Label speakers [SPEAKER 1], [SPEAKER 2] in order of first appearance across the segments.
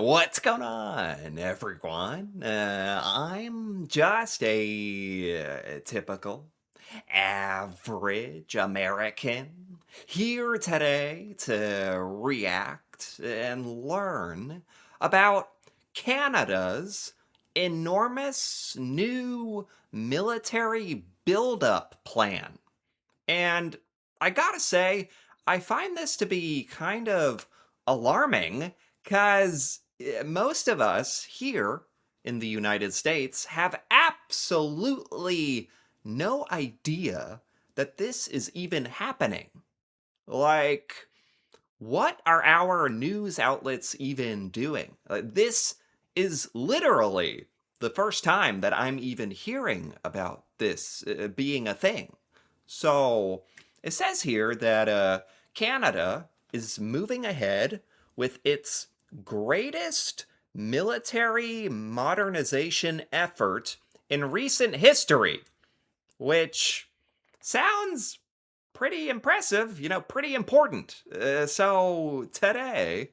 [SPEAKER 1] What's going on, everyone? I'm just a typical, average American here today to react and learn about Canada's enormous new military buildup plan. And I gotta say, I find this to be kind of alarming because most of us here in the United States have absolutely no idea that this is even happening. Like, what are our news outlets even doing? This is literally the first time that I'm even hearing about this being a thing. So it says here that Canada is moving ahead with its greatest military modernization effort in recent history, which sounds pretty impressive, pretty important. So today,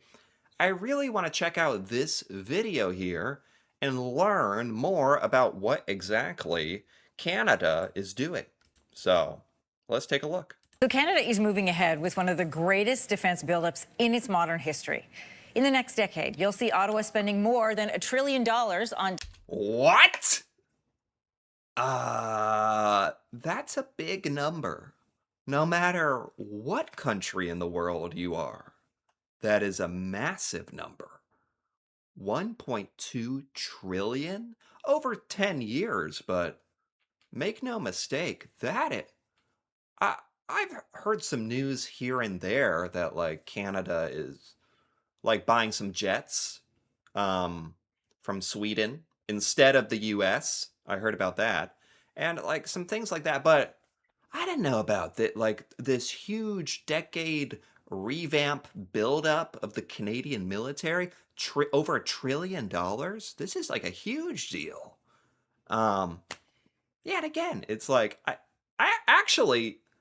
[SPEAKER 1] I really want to check out this video here and learn more about what exactly Canada is doing. So let's take a look.
[SPEAKER 2] So Canada is moving ahead with one of the greatest defense buildups in its modern history. In the next decade, you'll see Ottawa spending more than $1 trillion on
[SPEAKER 1] What? That's a big number. No matter what country in the world you are, that is a massive number. 1.2 trillion over 10 years, but make no mistake, I I've heard some news here and there that like Canada is like buying some jets um from Sweden instead of the US. I heard about that. And like some things like that, but I didn't know about that like this huge decade revamp buildup of the Canadian military, over $1 trillion. This is like a huge deal. Um yeah, and again, it's like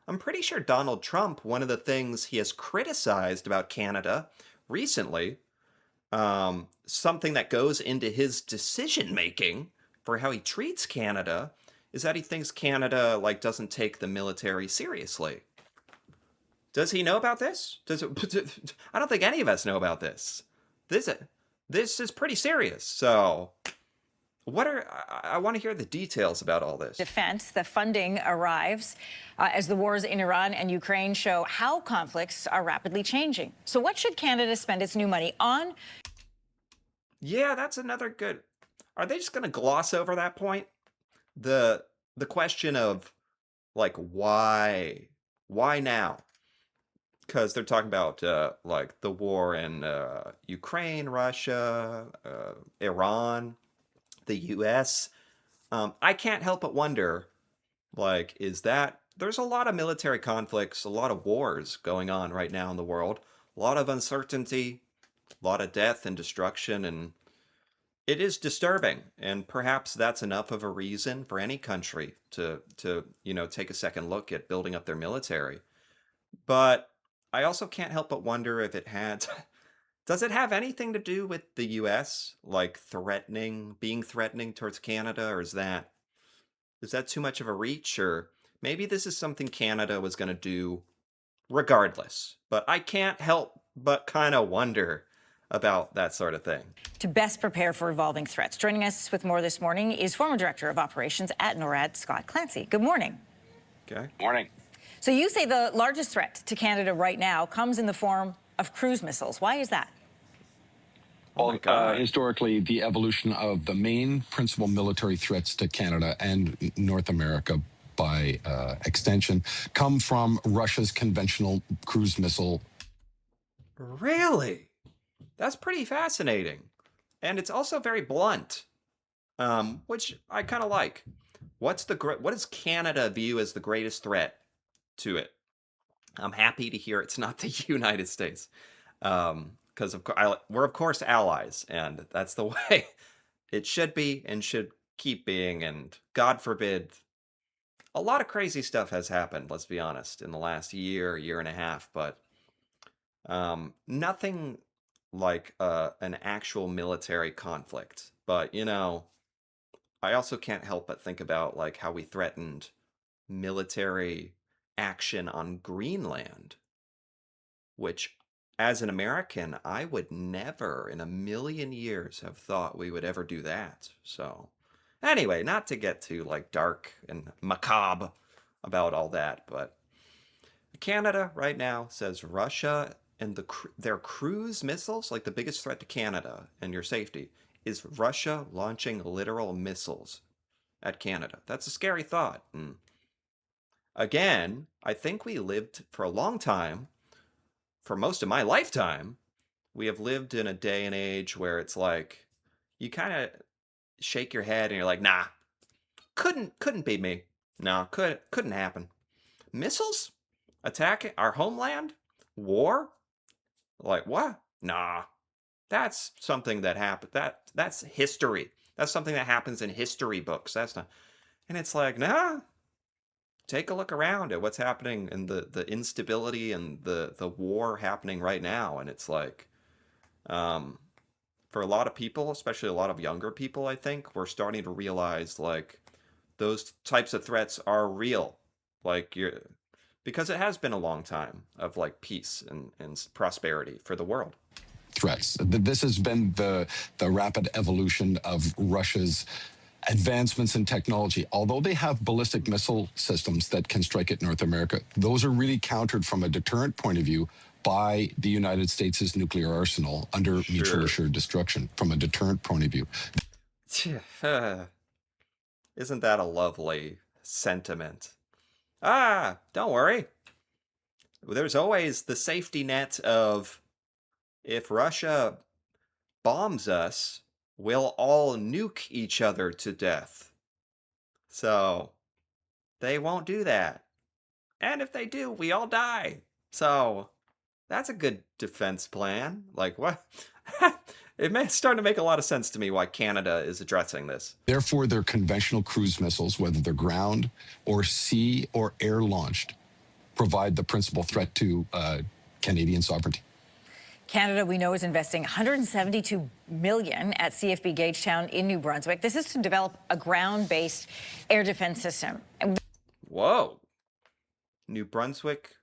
[SPEAKER 1] I'm pretty sure Donald Trump, one of the things he has criticized about Canada recently, something that goes into his decision making for how he treats Canada, is that he thinks Canada like doesn't take the military seriously. Does he know about this? I don't think any of us know about this. This this is pretty serious. So, I want to hear the details about all this.
[SPEAKER 2] defense. The funding arrives as the wars in Iran and Ukraine show how conflicts are rapidly changing. So what should Canada spend its new money on?
[SPEAKER 1] Yeah, that's another good. Are they just going to gloss over that point? The the question of like why now? Because they're talking about like the war in Ukraine, Russia, Iran, the U.S. I can't help but wonder, like, is that there's a lot of military conflicts, a lot of wars going on right now in the world, a lot of uncertainty, a lot of death and destruction, and it is disturbing. And perhaps that's enough of a reason for any country to take a second look at building up their military. But I also can't help but wonder if it had does it have anything to do with the US like being threatening towards Canada, or is that too much of a reach, or maybe this is something Canada was going to do regardless. But I can't help but kind of wonder about that sort of thing.
[SPEAKER 2] To best prepare for evolving threats. Joining us with more this morning is former Director of Operations at NORAD, Scott Clancy. Good morning.
[SPEAKER 1] Okay.
[SPEAKER 3] Morning.
[SPEAKER 2] So you say the largest threat to Canada right now comes in the form of cruise missiles. Why is that?
[SPEAKER 1] Oh my God.
[SPEAKER 3] Historically, the evolution of the main principal military threats to Canada and North America by extension come from Russia's conventional cruise missile.
[SPEAKER 1] Really? That's pretty fascinating. And it's also very blunt, which I kind of like. What does Canada view as the greatest threat to it? I'm happy to hear it's not the United States, because we're of course allies, and that's the way it should be and should keep being. And God forbid, a lot of crazy stuff has happened. Let's be honest, in the last year and a half, but nothing like an actual military conflict. But, I also can't help but think about like how we threatened military action on Greenland, which as an American, I would never in a million years have thought we would ever do that. So, anyway, not to get too like dark and macabre about all that, but Canada right now says Russia and their cruise missiles, like the biggest threat to Canada and your safety, is Russia launching literal missiles at Canada. That's a scary thought. And again, I think we lived for a long time, for most of my lifetime, we have lived in a day and age where it's like you kind of shake your head and you're like, nah, couldn't be me. No, couldn't happen. Missiles attacking our homeland? War? Like what? Nah. That's something that happened. That's history. That's something that happens in history books. That's not. And it's like, nah. Take a look around at what's happening and the instability and the war happening right now. And it's like, um, for a lot of people, especially a lot of younger people, I think we're starting to realize like those types of threats are real. Like you're because it has been a long time of like peace and prosperity for the world.
[SPEAKER 3] Threats. This has been the rapid evolution of Russia's advancements in technology. Although they have ballistic missile systems that can strike at North America, those are really countered from a deterrent point of view by the United States' nuclear arsenal under mutual
[SPEAKER 1] Sure.
[SPEAKER 3] assured destruction from a deterrent point of view.
[SPEAKER 1] Isn't that a lovely sentiment? Ah, don't worry. There's always the safety net of if Russia bombs us, we'll all nuke each other to death. So they won't do that. And if they do, we all die. So that's a good defense plan. Like, what? Starting to make a lot of sense to me why Canada is addressing this.
[SPEAKER 3] Therefore, their conventional cruise missiles, whether they're ground or sea or air launched, provide the principal threat to Canadian sovereignty.
[SPEAKER 2] Canada, we know, is investing $172 million at CFB Gagetown in New Brunswick. This is to develop a ground-based air defense system.
[SPEAKER 1] Whoa. New Brunswick,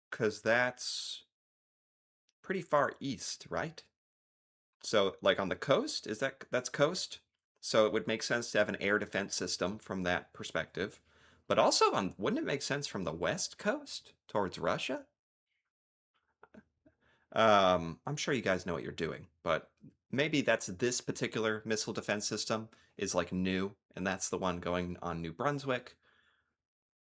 [SPEAKER 1] because that's pretty far east, right? So, like on the coast, that's coast? So it would make sense to have an air defense system from that perspective. But also wouldn't it make sense from the west coast towards Russia? I'm sure you guys know what you're doing, but maybe that's this particular missile defense system is like new, and that's the one going on New Brunswick.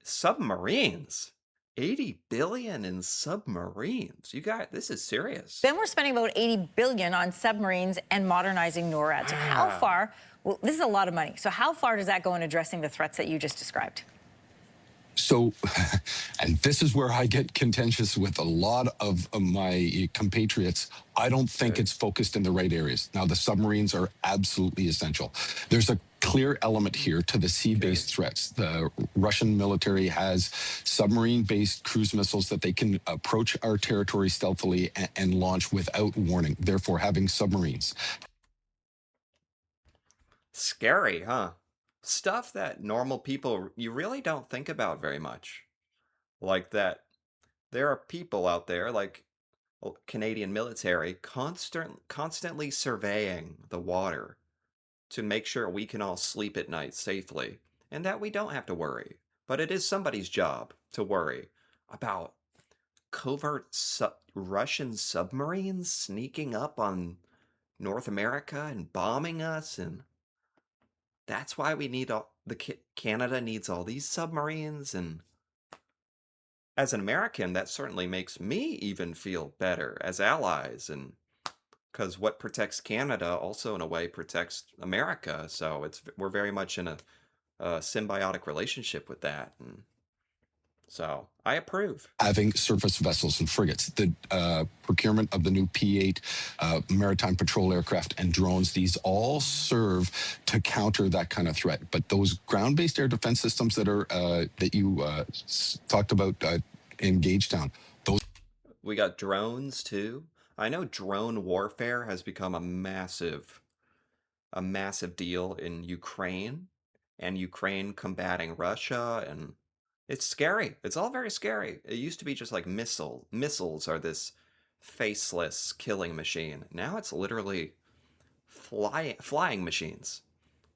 [SPEAKER 1] Submarines. 80 billion in submarines. You got this is serious.
[SPEAKER 2] Then we're spending about $80 billion on submarines and modernizing NORAD. So how far, well, this is a lot of money. So how far does that go in addressing the threats that you just described?
[SPEAKER 3] So, and this is where I get contentious with a lot of my compatriots. I don't think it's focused in the right areas. Now, the submarines are absolutely essential. There's a clear element here to the sea-based threats. The Russian military has submarine-based cruise missiles that they can approach our territory stealthily and launch without warning, therefore having submarines.
[SPEAKER 1] Scary, huh? Stuff that normal people you really don't think about very much. Like that there are people out there like Canadian military constantly surveying the water to make sure we can all sleep at night safely and that we don't have to worry. But it is somebody's job to worry about covert Russian submarines sneaking up on North America and bombing us, and that's why we need Canada needs all these submarines. And as an American, that certainly makes me even feel better as allies, and because what protects Canada also in a way protects America. So we're very much in a symbiotic relationship with that, and so I approve.
[SPEAKER 3] Having surface vessels and frigates, the procurement of the new P-8 maritime patrol aircraft and drones, these all serve to counter that kind of threat. But those ground-based air defense systems that are that you talked about in Gagetown, those
[SPEAKER 1] We got drones too. I know drone warfare has become a massive deal in Ukraine and Ukraine combating Russia, and it's scary. It's all very scary. It used to be just like missiles are this faceless killing machine. Now it's literally flying machines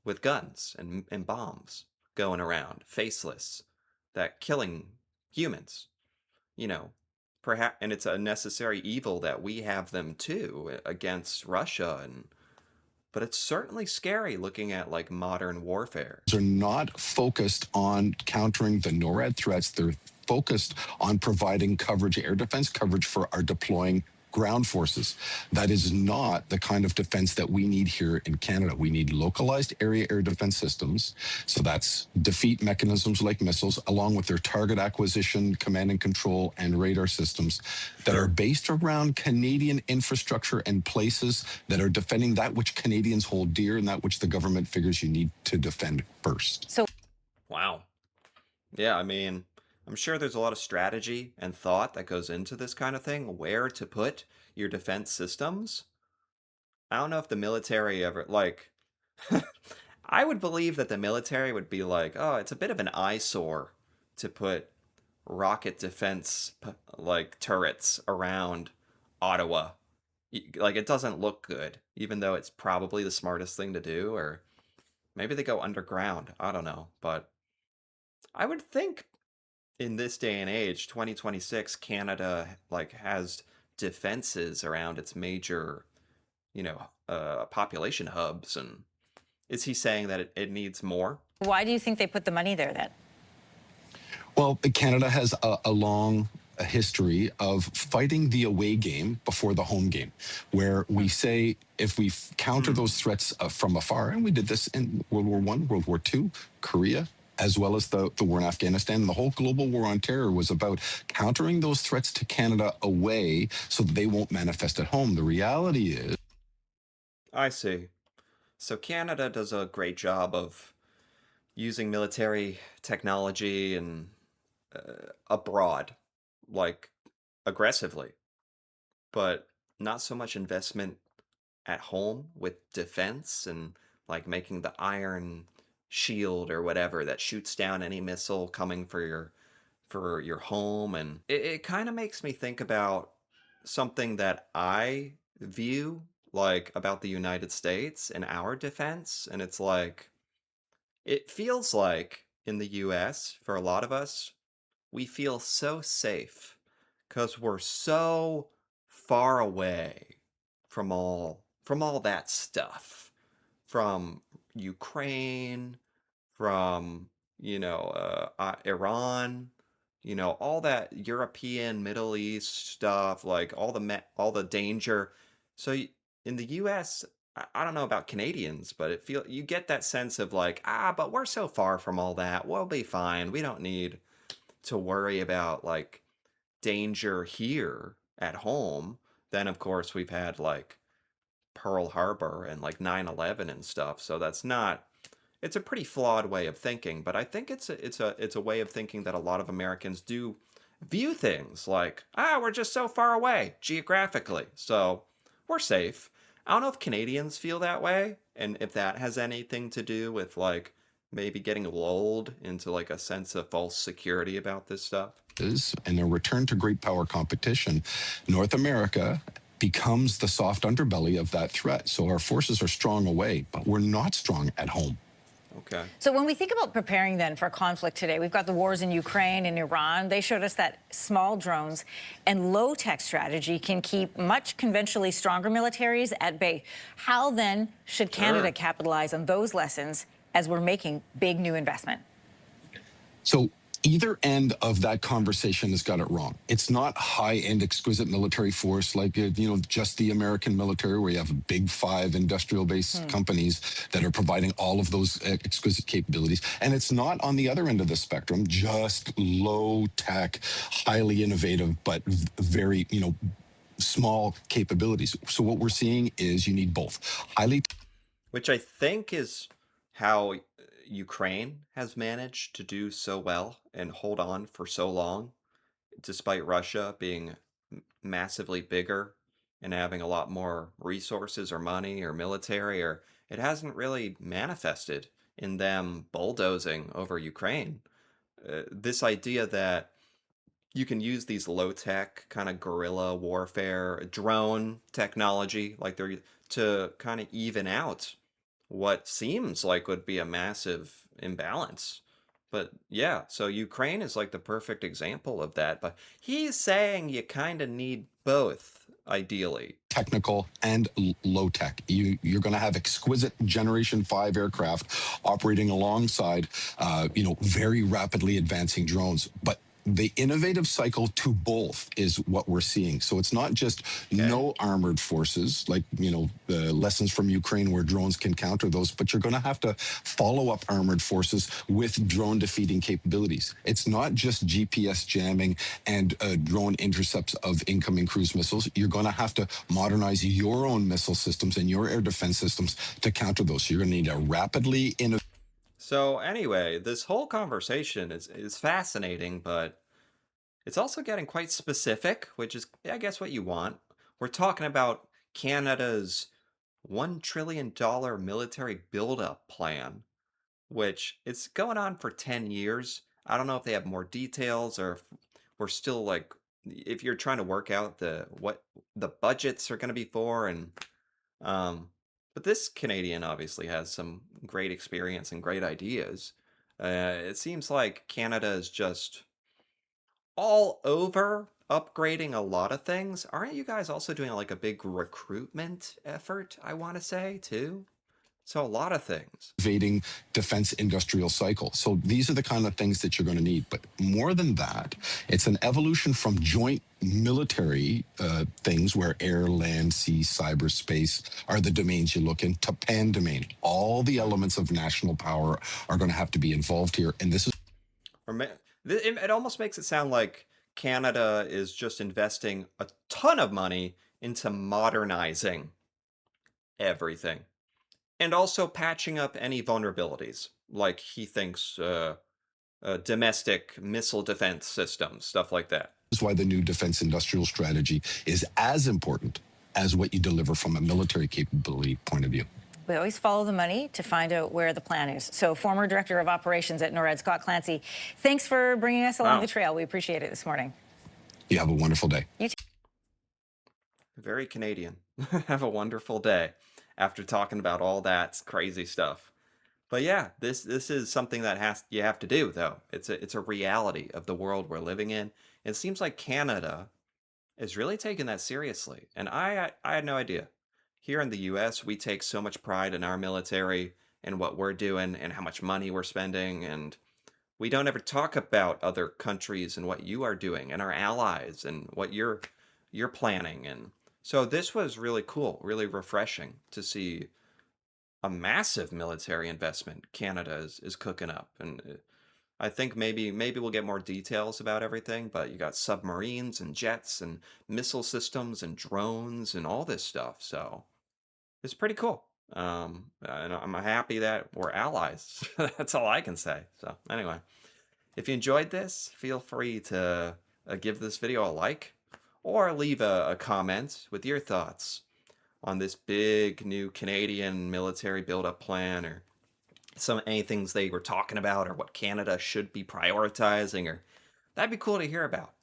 [SPEAKER 1] with guns and bombs going around, faceless, that killing humans, you know. Perhaps, and it's a necessary evil that we have them too against Russia, and but it's certainly scary looking at like modern warfare.
[SPEAKER 3] Are not focused on countering the NORAD threats. They're focused on providing coverage, air defense coverage for our deploying ground forces. That is not the kind of defense that we need here in Canada. We need localized area air defense systems. So that's defeat mechanisms like missiles, along with their target acquisition, command and control, and radar systems that are
[SPEAKER 1] Sure.
[SPEAKER 3] based around Canadian infrastructure and places that are defending that which Canadians hold dear and that which the government figures you need to defend first.
[SPEAKER 2] So
[SPEAKER 1] Wow. Yeah, I mean, I'm sure there's a lot of strategy and thought that goes into this kind of thing, where to put your defense systems. I don't know if the military ever, like, I would believe that the military would be like, oh, it's a bit of an eyesore to put rocket defense, like, turrets around Ottawa. Like, it doesn't look good, even though it's probably the smartest thing to do, or maybe they go underground. I don't know. But I would think in this day and age, 2026, Canada like has defenses around its major, population hubs. And is he saying that it needs more?
[SPEAKER 2] why do you think they put the money there then?
[SPEAKER 3] Well, Canada has a long history of fighting the away game before the home game, where we say if we counter
[SPEAKER 1] Hmm.
[SPEAKER 3] those threats from afar, and we did this in World War One, World War Two, Korea, as well as the war in Afghanistan. The whole global war on terror was about countering those threats to Canada away so that they won't manifest at home. The reality is,
[SPEAKER 1] I see. So Canada does a great job of using military technology and abroad, like aggressively, but not so much investment at home with defense and like making the iron shield or whatever that shoots down any missile coming for your home. And it kind of makes me think about something that I view like about the United States and our defense. And it's like it feels like in the US for a lot of us we feel so safe because we're so far away from all that stuff, from Ukraine, from Iran, all that European, Middle East stuff, like all the danger. So in the U.S., I don't know about Canadians, but you get that sense of like, but we're so far from all that. We'll be fine. We don't need to worry about like danger here at home. Then of course we've had like Pearl Harbor and like 9/11 and stuff. So that's not it's a pretty flawed way of thinking, but I think it's a way of thinking that a lot of Americans do view things like, we're just so far away geographically. So we're safe. I don't know if Canadians feel that way and if that has anything to do with like maybe getting lulled into like a sense of false security about this stuff.
[SPEAKER 3] in a return to great power competition, North America becomes the soft underbelly of that threat. So our forces are strong away, but we're not strong at home.
[SPEAKER 1] Okay.
[SPEAKER 2] So when we think about preparing then for conflict today, we've got the wars in Ukraine and Iran. They showed us that small drones and low-tech strategy can keep much conventionally stronger militaries at bay. How then should Canada
[SPEAKER 1] Sure.
[SPEAKER 2] capitalize on those lessons as we're making big new investment?
[SPEAKER 3] So either end of that conversation has got it wrong. It's not high-end, exquisite military force like just the American military, where you have big five industrial-based companies that are providing all of those exquisite capabilities. And it's not on the other end of the spectrum, just low-tech, highly innovative, but very small capabilities. So what we're seeing is you need both highly.
[SPEAKER 1] Which I think is how Ukraine has managed to do so well and hold on for so long, despite Russia being massively bigger. and having a lot more resources or money or military, or it hasn't really manifested in them bulldozing over Ukraine. This idea that you can use these low tech kind of guerrilla warfare drone technology like they're to kind of even out what seems like would be a massive imbalance. But yeah, so Ukraine is like the perfect example of that. But he's saying you kind of need both, ideally.
[SPEAKER 3] technical and low tech. You're going to have exquisite Generation 5 aircraft operating alongside, very rapidly advancing drones. But the innovative cycle to both is what we're seeing. So it's not just
[SPEAKER 1] Okay.
[SPEAKER 3] no armored forces, like, the lessons from Ukraine where drones can counter those, but you're going to have to follow up armored forces with drone defeating capabilities. It's not just GPS jamming and drone intercepts of incoming cruise missiles. You're going to have to modernize your own missile systems and your air defense systems to counter those. So you're going to need a rapidly innovative
[SPEAKER 1] So anyway, this whole conversation is fascinating, but it's also getting quite specific, which is, I guess, what you want. We're talking about Canada's $1 trillion military buildup plan, which it's going on for 10 years. I don't know if they have more details or if we're still like if you're trying to work out the what the budgets are going to be for and um but this Canadian obviously has some great experience and great ideas. It seems like Canada is just all over upgrading a lot of things. Aren't you guys also doing like a big recruitment effort, I want to say, too? So a lot of things.
[SPEAKER 3] invading defense industrial cycle. So these are the kind of things that you're going to need. But more than that, it's an evolution from joint military things where air, land, sea, cyberspace are the domains you look in to pan domain. All the elements of national power are going to have to be involved here. And this is
[SPEAKER 1] Or it almost makes it sound like Canada is just investing a ton of money into modernizing everything and also patching up any vulnerabilities, like he thinks domestic missile defense systems, stuff like that.
[SPEAKER 3] why the new defense industrial strategy is as important as what you deliver from a military capability point of view.
[SPEAKER 2] We always follow the money to find out where the plan is. So, former Director of Operations at NORAD, Scott Clancy, thanks for bringing us along the
[SPEAKER 1] Wow,
[SPEAKER 2] trail. We appreciate it this morning.
[SPEAKER 3] You have a wonderful day.
[SPEAKER 2] You
[SPEAKER 1] very Canadian. Have a wonderful day after talking about all that crazy stuff. But yeah, this is something that has you have to do though. It's a reality of the world we're living in. It seems like Canada is really taking that seriously, and I had no idea. Here in the U.S., we take so much pride in our military and what we're doing and how much money we're spending, and we don't ever talk about other countries and what you are doing and our allies and what you're planning. And so this was really cool, really refreshing to see a massive military investment Canada is cooking up. And I think maybe we'll get more details about everything, but you got submarines and jets and missile systems and drones and all this stuff. So it's pretty cool. And I'm happy that we're allies. That's all I can say. So anyway, if you enjoyed this, feel free to give this video a like or leave a comment with your thoughts on this big new Canadian military build-up plan or any things they were talking about or what Canada should be prioritizing or that'd be cool to hear about,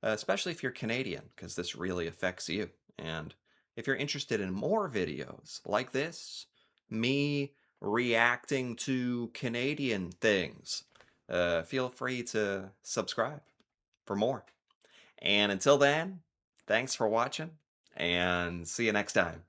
[SPEAKER 1] especially if you're Canadian because this really affects you. And if you're interested in more videos like this, me reacting to Canadian things, feel free to subscribe for more. And until then, thanks for watching and see you next time.